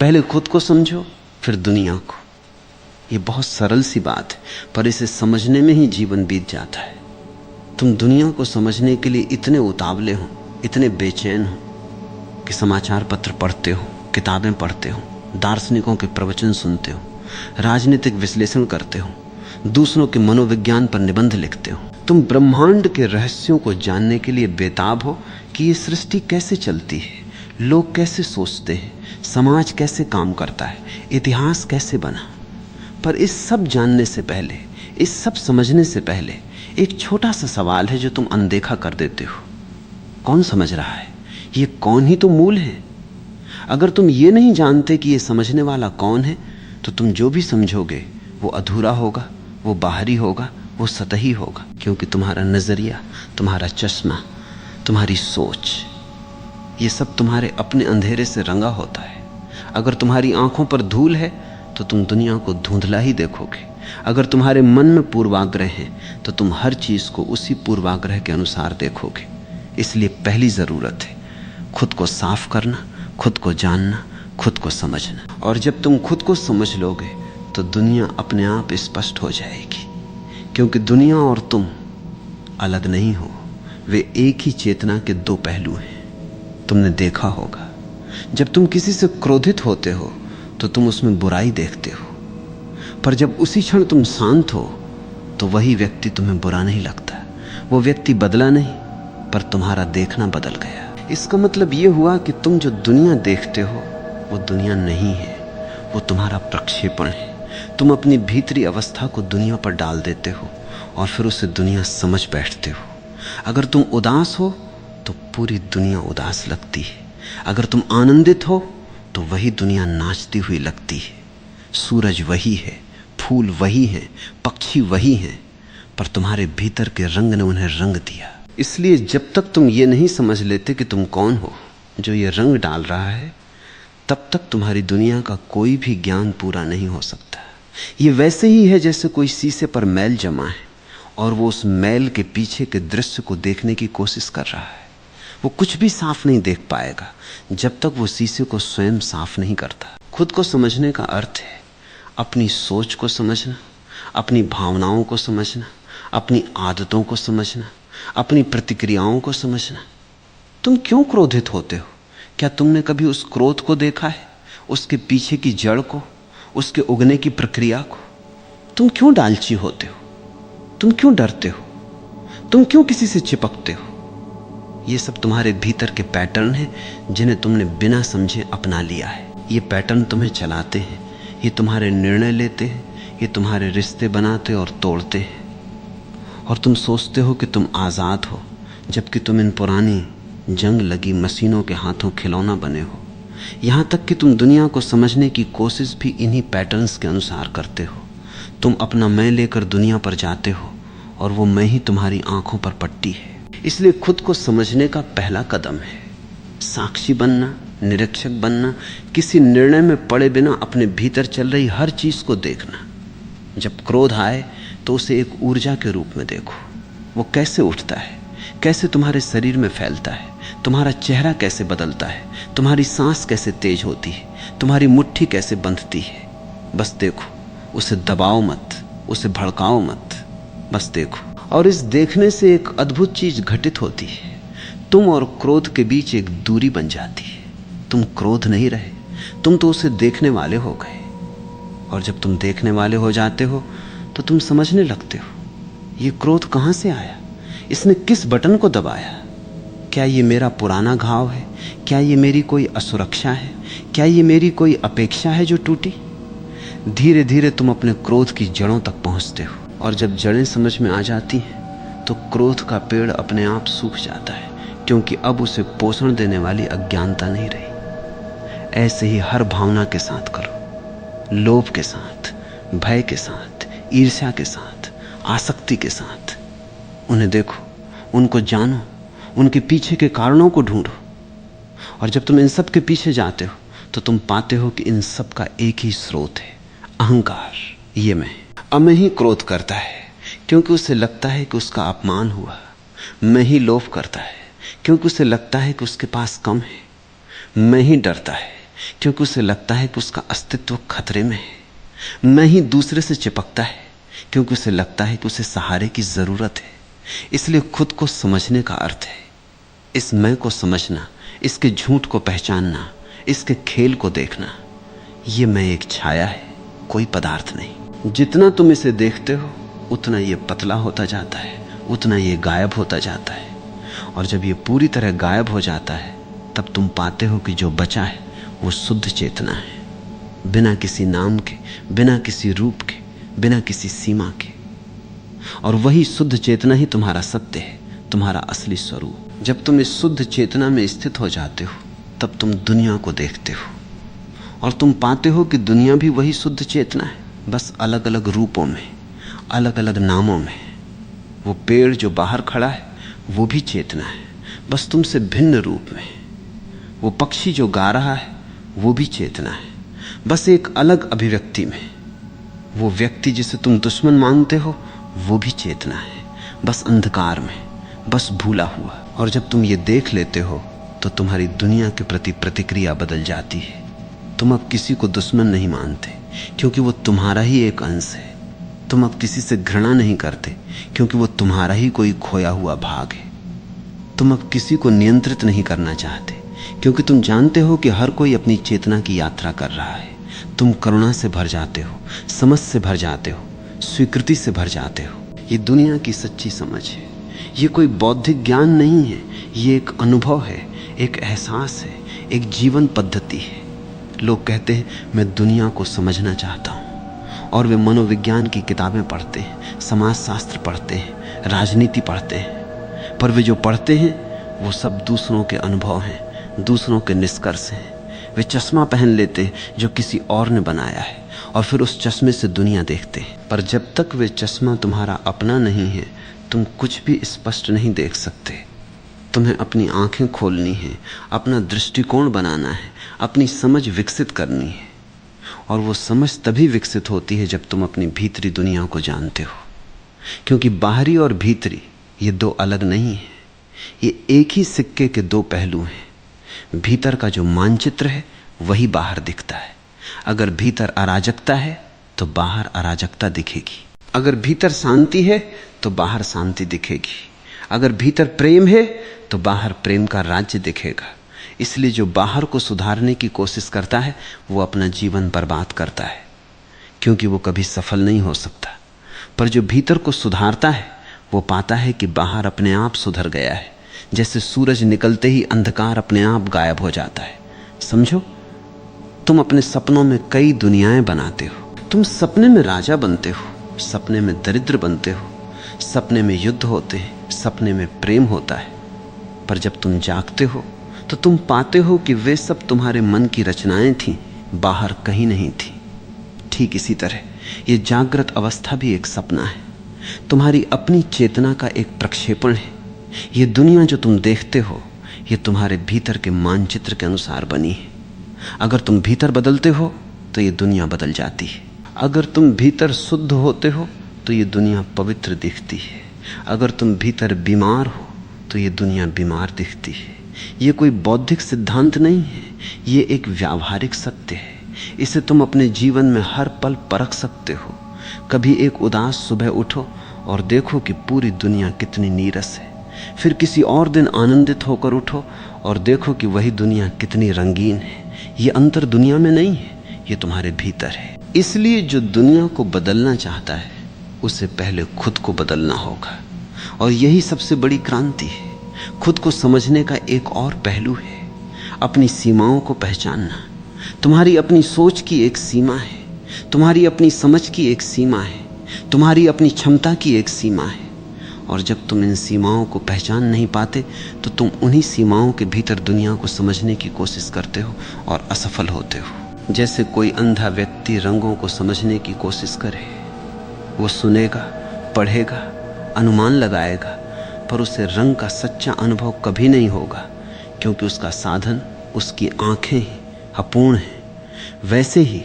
पहले खुद को समझो, फिर दुनिया को। ये बहुत सरल सी बात है, पर इसे समझने में ही जीवन बीत जाता है। तुम दुनिया को समझने के लिए इतने उतावले हो, इतने बेचैन हो कि समाचार पत्र पढ़ते हो, किताबें पढ़ते हो, दार्शनिकों के प्रवचन सुनते हो, राजनीतिक विश्लेषण करते हो, दूसरों के मनोविज्ञान पर निबंध लिखते हो। तुम ब्रह्मांड के रहस्यों को जानने के लिए बेताब हो कि ये सृष्टि कैसे चलती है, लोग कैसे सोचते हैं, समाज कैसे काम करता है, इतिहास कैसे बना। पर इस सब जानने से पहले, इस सब समझने से पहले एक छोटा सा सवाल है जो तुम अनदेखा कर देते हो। कौन समझ रहा है? ये कौन ही तो मूल है। अगर तुम ये नहीं जानते कि ये समझने वाला कौन है, तो तुम जो भी समझोगे वो अधूरा होगा, वो बाहरी होगा, वो सतही होगा। क्योंकि तुम्हारा नजरिया, तुम्हारा चश्मा, तुम्हारी सोच, ये सब तुम्हारे अपने अंधेरे से रंगा होता है। अगर तुम्हारी आंखों पर धूल है तो तुम दुनिया को धुंधला ही देखोगे। अगर तुम्हारे मन में पूर्वाग्रह है तो तुम हर चीज को उसी पूर्वाग्रह के अनुसार देखोगे। इसलिए पहली जरूरत है खुद को साफ करना, खुद को जानना, खुद को समझना। और जब तुम खुद को समझ लोगे तो दुनिया अपने आप स्पष्ट हो जाएगी। क्योंकि दुनिया और तुम अलग नहीं हो, वे एक ही चेतना के दो पहलू हैं। तुमने देखा होगा, जब तुम किसी से क्रोधित होते हो तो तुम उसमें बुराई देखते हो, पर जब उसी क्षण तुम शांत हो तो वही व्यक्ति तुम्हें बुरा नहीं लगता। वो व्यक्ति बदला नहीं, पर तुम्हारा देखना बदल गया। इसका मतलब ये हुआ कि तुम जो दुनिया देखते हो वो दुनिया नहीं है, वो तुम्हारा प्रक्षेपण है। तुम अपनी भीतरी अवस्था को दुनिया पर डाल देते हो और फिर उसे दुनिया समझ बैठते हो। अगर तुम उदास हो तो पूरी दुनिया उदास लगती है। अगर तुम आनंदित हो तो वही दुनिया नाचती हुई लगती है। सूरज वही है, फूल वही हैं, पक्षी वही हैं, पर तुम्हारे भीतर के रंग ने उन्हें रंग दिया। इसलिए जब तक तुम ये नहीं समझ लेते कि तुम कौन हो जो ये रंग डाल रहा है, तब तक तुम्हारी दुनिया का कोई भी ज्ञान पूरा नहीं हो सकता। ये वैसे ही है जैसे कोई शीशे पर मैल जमा है और वो उस मैल के पीछे के दृश्य को देखने की कोशिश कर रहा है। वो कुछ भी साफ नहीं देख पाएगा जब तक वो शीशे को स्वयं साफ नहीं करता। खुद को समझने का अर्थ है अपनी सोच को समझना, अपनी भावनाओं को समझना, अपनी आदतों को समझना, अपनी प्रतिक्रियाओं को समझना। तुम क्यों क्रोधित होते हो? क्या तुमने कभी उस क्रोध को देखा है, उसके पीछे की जड़ को, उसके उगने की प्रक्रिया को? तुम क्यों लालची होते हो? तुम क्यों डरते हो? तुम क्यों किसी से चिपकते हो? ये सब तुम्हारे भीतर के पैटर्न हैं जिन्हें तुमने बिना समझे अपना लिया है। ये पैटर्न तुम्हें चलाते हैं, ये तुम्हारे निर्णय लेते हैं, ये तुम्हारे रिश्ते बनाते और तोड़ते हैं। और तुम सोचते हो कि तुम आज़ाद हो, जबकि तुम इन पुरानी जंग लगी मशीनों के हाथों खिलौना बने हो। यहाँ तक कि तुम दुनिया को समझने की कोशिश भी इन्हीं पैटर्न्स के अनुसार करते हो। तुम अपना मैं लेकर दुनिया पर जाते हो और वो मैं ही तुम्हारी आंखों पर पट्टी है। इसलिए खुद को समझने का पहला कदम है साक्षी बनना, निरीक्षक बनना, किसी निर्णय में पड़े बिना अपने भीतर चल रही हर चीज को देखना। जब क्रोध आए तो उसे एक ऊर्जा के रूप में देखो। वो कैसे उठता है, कैसे तुम्हारे शरीर में फैलता है, तुम्हारा चेहरा कैसे बदलता है, तुम्हारी सांस कैसे तेज होती है, तुम्हारी मुट्ठी कैसे बंधती है। बस देखो, उसे दबाओ मत, उसे भड़काओ मत, बस देखो। और इस देखने से एक अद्भुत चीज घटित होती है। तुम और क्रोध के बीच एक दूरी बन जाती है। तुम क्रोध नहीं रहे, तुम तो उसे देखने वाले हो गए। और जब तुम देखने वाले हो जाते हो तो तुम समझने लगते हो ये क्रोध कहाँ से आया, इसने किस बटन को दबाया। क्या ये मेरा पुराना घाव है? क्या ये मेरी कोई असुरक्षा है? क्या ये मेरी कोई अपेक्षा है जो टूटी? धीरे धीरे तुम अपने क्रोध की जड़ों तक पहुंचते हो, और जब जड़ें समझ में आ जाती हैं तो क्रोध का पेड़ अपने आप सूख जाता है, क्योंकि अब उसे पोषण देने वाली अज्ञानता नहीं रही। ऐसे ही हर भावना के साथ करो, लोभ के साथ, भय के साथ, ईर्ष्या के साथ, आसक्ति के साथ। उन्हें देखो, उनको जानो, उनके पीछे के कारणों को ढूंढो। और जब तुम इन सब के पीछे जाते हो तो तुम पाते हो कि इन सब का एक ही स्रोत है, अहंकार। ये मैं ही क्रोध करता है क्योंकि उसे लगता है कि उसका अपमान हुआ। मैं ही लोभ करता है क्योंकि उसे लगता है कि उसके पास कम है। मैं ही डरता है क्योंकि उसे लगता है कि उसका अस्तित्व खतरे में है। मैं ही दूसरे से चिपकता है क्योंकि उसे लगता है कि उसे सहारे की जरूरत है। इसलिए खुद को समझने का अर्थ है इस मैं को समझना, इसके झूठ को पहचानना, इसके खेल को देखना। ये मैं एक छाया है, कोई पदार्थ नहीं। जितना तुम इसे देखते हो उतना ये पतला होता जाता है, उतना ये गायब होता जाता है। और जब ये पूरी तरह गायब हो जाता है तब तुम पाते हो कि जो बचा है वो शुद्ध चेतना है, बिना किसी नाम के, बिना किसी रूप के, बिना किसी सीमा के। और वही शुद्ध चेतना ही तुम्हारा सत्य है, तुम्हारा असली स्वरूप। जब तुम इस शुद्ध चेतना में स्थित हो जाते हो तब तुम दुनिया को देखते हो और तुम पाते हो कि दुनिया भी वही शुद्ध चेतना है, बस अलग अलग रूपों में, अलग अलग नामों में। वो पेड़ जो बाहर खड़ा है वो भी चेतना है, बस तुमसे भिन्न रूप में। वो पक्षी जो गा रहा है वो भी चेतना है, बस एक अलग अभिव्यक्ति में। वो व्यक्ति जिसे तुम दुश्मन मानते हो वो भी चेतना है, बस अंधकार में, बस भूला हुआ। और जब तुम ये देख लेते हो तो तुम्हारी दुनिया के प्रति प्रतिक्रिया बदल जाती है। तुम अब किसी को दुश्मन नहीं मानते क्योंकि वो तुम्हारा ही एक अंश है। तुम अब किसी से घृणा नहीं करते क्योंकि वो तुम्हारा ही कोई खोया हुआ भाग है। तुम अब किसी को नियंत्रित नहीं करना चाहते क्योंकि तुम जानते हो कि हर कोई अपनी चेतना की यात्रा कर रहा है। तुम करुणा से भर जाते हो, समझ से भर जाते हो, स्वीकृति से भर जाते हो। ये दुनिया की सच्ची समझ है। ये कोई बौद्धिक ज्ञान नहीं है, ये एक अनुभव है, एक एहसास है, एक जीवन पद्धति है। लोग कहते हैं मैं दुनिया को समझना चाहता हूँ और वे मनोविज्ञान की किताबें पढ़ते हैं, समाजशास्त्र पढ़ते हैं, राजनीति पढ़ते हैं, पर वे जो पढ़ते हैं वो सब दूसरों के अनुभव हैं, दूसरों के निष्कर्ष हैं। वे चश्मा पहन लेते हैं जो किसी और ने बनाया है और फिर उस चश्मे से दुनिया देखते हैं। पर जब तक वे चश्मा तुम्हारा अपना नहीं है तुम कुछ भी स्पष्ट नहीं देख सकते। तुम्हें अपनी आंखें खोलनी है, अपना दृष्टिकोण बनाना है, अपनी समझ विकसित करनी है। और वो समझ तभी विकसित होती है जब तुम अपनी भीतरी दुनिया को जानते हो, क्योंकि बाहरी और भीतरी ये दो अलग नहीं है, ये एक ही सिक्के के दो पहलू हैं। भीतर का जो मानचित्र है वही बाहर दिखता है। अगर भीतर अराजकता है तो बाहर अराजकता दिखेगी, अगर भीतर शांति है तो बाहर शांति दिखेगी, अगर भीतर प्रेम है तो बाहर प्रेम का राज्य दिखेगा। इसलिए जो बाहर को सुधारने की कोशिश करता है वो अपना जीवन बर्बाद करता है, क्योंकि वो कभी सफल नहीं हो सकता। पर जो भीतर को सुधारता है वो पाता है कि बाहर अपने आप सुधर गया है। जैसे सूरज निकलते ही अंधकार अपने आप गायब हो जाता है। समझो, तुम अपने सपनों में कई दुनियाएं बनाते हो। तुम सपने में राजा बनते हो, सपने में दरिद्र बनते हो, सपने में युद्ध होते हैं, सपने में प्रेम होता है। पर जब तुम जागते हो तो तुम पाते हो कि वे सब तुम्हारे मन की रचनाएं थीं, बाहर कहीं नहीं थी। ठीक इसी तरह ये जागृत अवस्था भी एक सपना है, तुम्हारी अपनी चेतना का एक प्रक्षेपण है। ये दुनिया जो तुम देखते हो ये तुम्हारे भीतर के मानचित्र के अनुसार बनी है। अगर तुम भीतर बदलते हो तो ये दुनिया बदल जाती है। अगर तुम भीतर शुद्ध होते हो तो ये दुनिया पवित्र दिखती है। अगर तुम भीतर बीमार हो तो ये दुनिया बीमार दिखती है। ये कोई बौद्धिक सिद्धांत नहीं है, ये एक व्यावहारिक सत्य है। इसे तुम अपने जीवन में हर पल परख सकते हो। कभी एक उदास सुबह उठो और देखो कि पूरी दुनिया कितनी नीरस है। फिर किसी और दिन आनंदित होकर उठो और देखो कि वही दुनिया कितनी रंगीन है। ये अंतर दुनिया में नहीं है, ये तुम्हारे भीतर है। इसलिए जो दुनिया को बदलना चाहता है उसे पहले खुद को बदलना होगा, और यही सबसे बड़ी क्रांति है। खुद को समझने का एक और पहलू है, अपनी सीमाओं को पहचानना। तुम्हारी अपनी सोच की एक सीमा है, तुम्हारी अपनी समझ की एक सीमा है, तुम्हारी अपनी क्षमता की एक सीमा है। और जब तुम इन सीमाओं को पहचान नहीं पाते तो तुम उन्हीं सीमाओं के भीतर दुनिया को समझने की कोशिश करते हो और असफल होते हो। जैसे कोई अंधा व्यक्ति रंगों को समझने की कोशिश करे, वो सुनेगा, पढ़ेगा, अनुमान लगाएगा, पर उसे रंग का सच्चा अनुभव कभी नहीं होगा, क्योंकि उसका साधन, उसकी आंखें ही अपूर्ण हैं। वैसे ही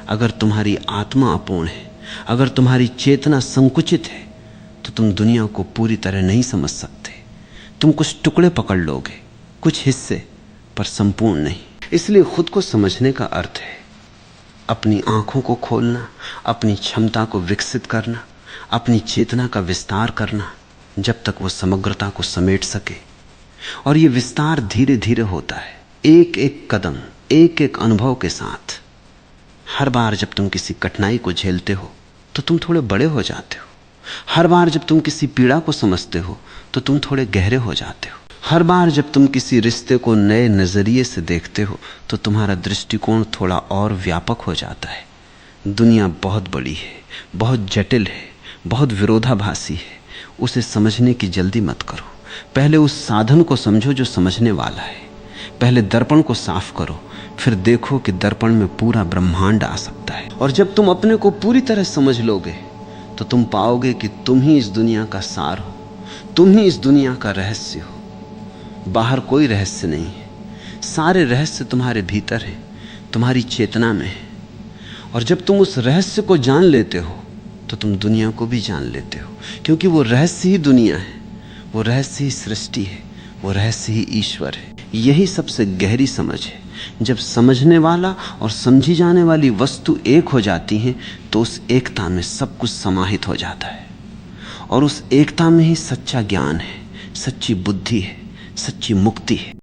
अगर तुम्हारी आत्मा अपूर्ण है, अगर तुम्हारी चेतना संकुचित है, तो तुम दुनिया को पूरी तरह नहीं समझ सकते। तुम कुछ टुकड़े पकड़ लोगे, कुछ हिस्से, पर संपूर्ण नहीं। इसलिए खुद को समझने का अर्थ है अपनी आंखों को खोलना, अपनी क्षमता को विकसित करना, अपनी चेतना का विस्तार करना, जब तक वो समग्रता को समेट सके। और ये विस्तार धीरे धीरे होता है, एक एक कदम, एक एक अनुभव के साथ। हर बार जब तुम किसी कठिनाई को झेलते हो तो तुम थोड़े बड़े हो जाते हो। हर बार जब तुम किसी पीड़ा को समझते हो तो तुम थोड़े गहरे हो जाते हो। हर बार जब तुम किसी रिश्ते को नए नजरिए से देखते हो तो तुम्हारा दृष्टिकोण थोड़ा और व्यापक हो जाता है। दुनिया बहुत बड़ी है, बहुत जटिल है, बहुत विरोधाभासी है। उसे समझने की जल्दी मत करो। पहले उस साधन को समझो जो समझने वाला है। पहले दर्पण को साफ करो, फिर देखो कि दर्पण में पूरा ब्रह्मांड आ सकता है। और जब तुम अपने को पूरी तरह समझ लोगे तो तुम पाओगे कि तुम ही इस दुनिया का सार हो, तुम ही इस दुनिया का रहस्य हो। बाहर कोई रहस्य नहीं है, सारे रहस्य तुम्हारे भीतर है, तुम्हारी चेतना में है। और जब तुम उस रहस्य को जान लेते हो तो तुम दुनिया को भी जान लेते हो, क्योंकि वो रहस्य ही दुनिया है, वो रहस्य ही सृष्टि है, वो रहस्य ही ईश्वर है। यही सबसे गहरी समझ है। जब समझने वाला और समझी जाने वाली वस्तु एक हो जाती हैं तो उस एकता में सब कुछ समाहित हो जाता है। और उस एकता में ही सच्चा ज्ञान है, सच्ची बुद्धि है, सच्ची मुक्ति है।